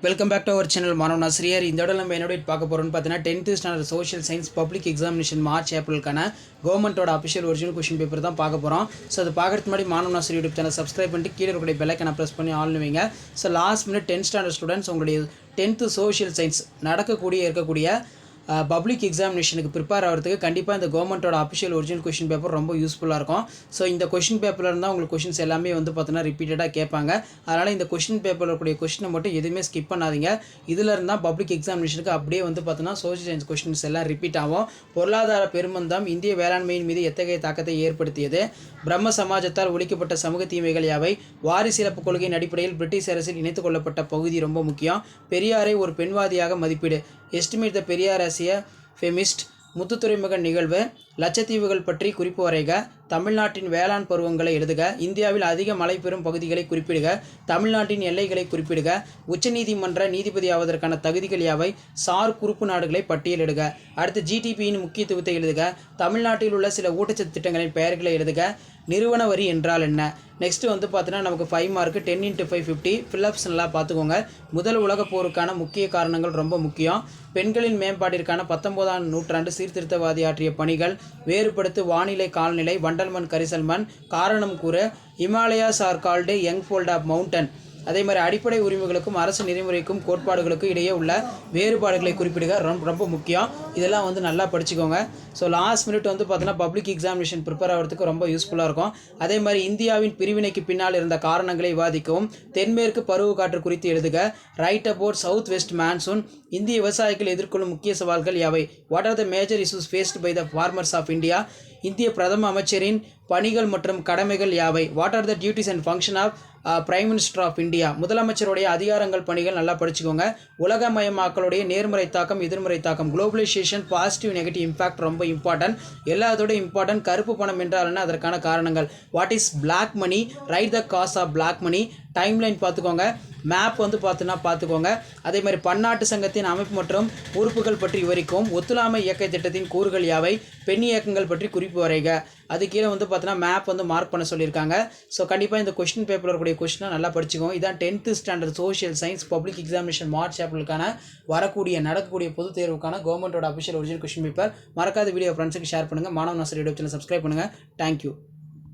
Welcome back to our channel மாணவ ஆசிரியர். இந்த இடம் நம்ம என்னோட பார்க்க போகிறோம்னு பார்த்தீங்கன்னா 10th standard social science public examination March ஏப்ரலுக்கான கவர்மெண்ட்டோட அஃபிஷியல் ஒரிஜினல் கொஸ்டின் பேப்பர் தான் பார்க்க போகிறோம். ஸோ அது பார்க்கறதுக்கு முன்னாடி மாணவ ஆசிரியர் யூடியூப் சேனல் சப்ஸ்கிரைப் பண்ணிட்டு கீழே இருக்கக்கூடிய பெல் ஐக்கானை ப்ரெஸ் பண்ணி ஆன் வைங்க. So last minute 10th standard students உங்களுடைய 10th சோஷியல் சயின்ஸ் இருக்கக்கூடிய பப்ளிக் எக்ஸாமினேஷனுக்கு ப்ரிப்பேர் ஆகிறதுக்கு கண்டிப்பாக இந்த கவர்மெண்ட்டோட அஃபிஷியல் ஒரிஜினல் கொஷின் பேப்பர் ரொம்ப யூஸ்ஃபுல்லாக இருக்கும். ஸோ இந்த கொஷின் பேப்பரில் இருந்தால் உங்களுக்கு கொஷின்ஸ் எல்லாமே பார்த்தீங்கன்னா ரிப்பீட்டடாக கேட்பாங்க. அதனால் இந்த கொஷின் பேப்பரில் இருக்கக்கூடிய கொஷினை மட்டும் எதுவுமே ஸ்கிப் பண்ணாதீங்க. இதில் இருந்தால் பப்ளிக் எக்ஸாமினேஷனுக்கு அப்படியே பார்த்தீங்கன்னா சோஷியல் சயின்ஸ் கொஷின்ஸ் எல்லாம் ரிப்பீட் ஆகும். பொருளாதார பெருமந்தம் இந்திய வேளாண்மையின் மீது எத்தகைய தாக்கத்தை ஏற்படுத்தியது? பிரம்ம சமாஜத்தால் ஒழிக்கப்பட்ட சமூக தீமைகள் யாவை? வாரிசிலப்பு கொள்கையின் அடிப்படையில் பிரிட்டிஷ் அரசில் இணைத்துக் கொள்ளப்பட்ட பகுதி ரொம்ப முக்கியம். பெரியாரை ஒரு பெண்வாதியாக மதிப்பீடு. எஸ்டிமேட் த பெரியார் ஆசிய ஃபெமிஸ்ட். முத்துத்துறைமுக நிகழ்வு. லட்சத்தீவுகள் பற்றி குறிப்பு வரைக. தமிழ்நாட்டின் வேளாண் பருவங்களை எழுதுக. இந்தியாவில் அதிக மழை பெறும் பகுதிகளை குறிப்பிடுக. தமிழ்நாட்டின் எல்லைகளை குறிப்பிடுக. உச்சநீதிமன்ற நீதிபதி ஆவதற்கான தகுதிகள் யாவை? சார் குறுப்பு நாடுகளை பட்டியலிடுக. அடுத்து ஜிடிபியின் முக்கியத்துவத்தை எழுதுக. தமிழ்நாட்டில் உள்ள சில ஊட்டச்சத்து திட்டங்களின் பெயர்களை எழுதுக. நிறுவன வரி என்றால் என்ன? நெக்ஸ்ட்டு பார்த்தீங்கன்னா நமக்கு 5 மார்க்கு 10 × 5 50 ஃபில்லப்ஸ் நல்லா பார்த்துக்கோங்க. முதல் உலகப் போருக்கான முக்கிய காரணங்கள் ரொம்ப முக்கியம். பெண்களின் மேம்பாட்டிற்கான 19ஆம் நூற்றாண்டு சீர்திருத்தவாதி ஆற்றிய பணிகள். வேறுபடுத்து வானிலை காலநிலை. வண்டல்மண் கரிசல்மண். காரணம் கூறு. Himalayas are called young fold of mountain. அதே மாதிரி அடிப்படை உரிமைகளுக்கும் அரசு நெறிமுறைக்கும் கோட்பாடுகளுக்கும் இடையே உள்ள வேறுபாடுகளை குறிப்பிடுக. ரொம்ப முக்கியம். இதெல்லாம் நல்லா படிச்சுக்கோங்க. ஸோ லாஸ்ட் மினிட் பார்த்தீங்கன்னா பப்ளிக் எக்ஸாமினேஷன் ப்ரிப்பேர் ஆகிறதுக்கு ரொம்ப யூஸ்ஃபுல்லாக இருக்கும். அதே மாதிரி இந்தியாவின் பிரிவினைக்கு பின்னால் இருந்த காரணங்களை விவாதிக்கவும். தென்மேற்கு பருவ காற்று குறித்து எழுதுக. Write about south west monsoon. இந்திய விவசாயிகள் எதிர்கொள்ளும் முக்கிய சவால்கள் யாவை? What are the major issues faced by the farmers of India? இந்திய பிரதம அமைச்சரின் பணிகள் மற்றும் கடமைகள் யாவை? What are the duties and function of prime minister of India? முதலமைச்சருடைய அதிகாரங்கள் பணிகள் நல்லா படிச்சுக்கோங்க. உலகமயமாக்கலுடைய நேர்மறை தாக்கம் எதிர்மறை தாக்கம். குளோபலைசேஷன் பாசிட்டிவ் நெகட்டிவ் இம்பாக்ட் ரொம்ப இம்பார்ட்டன்ட். எல்லாத்தோட இம்பார்ட்டன்ட். கருப்பு பணம் என்றால் என்ன? அதற்கான காரணங்கள். What is black money? Write the cause of black money. Timeline பார்த்துக்கோங்க. மேப் பார்த்துக்கோங்க. அதே மாதிரி பன்னாட்டு சங்கத்தின் அமைப்பு மற்றும் உறுப்புகள் பற்றி விவரிக்கும். ஒத்துழையாமை இயக்க திட்டத்தின் கூறுகள் யாவை? பெண் இயக்கங்கள் பற்றி குறிப்பு வரைக. அது கீழே பார்த்தீங்கன்னா மேப் மார்க் பண்ண சொல்லியிருக்காங்க. ஸோ கண்டிப்பாக இந்த கொஸ்டின் பேப்பரில் இருக்கக்கூடிய கொஸ்டினை நல்லா படிச்சுக்கோங்க. இதான் 10th standard social science public examination March ஏப்ரலுக்கான நடக்கக்கூடிய பொது தேர்வுக்கான கவர்மெண்ட்டோட அஃபிஷியல் ஒரிஜினல் கொஸ்டின் பேப்பர். மறக்காத வீடியோ ஃப்ரெண்ட்ஸுக்கு ஷேர் பண்ணுங்கள். மாணவ ஆசிரியர் யூடியூப் சேனல் சப்ஸ்கிரைப் பண்ணுங்கள். தேங்க்யூ.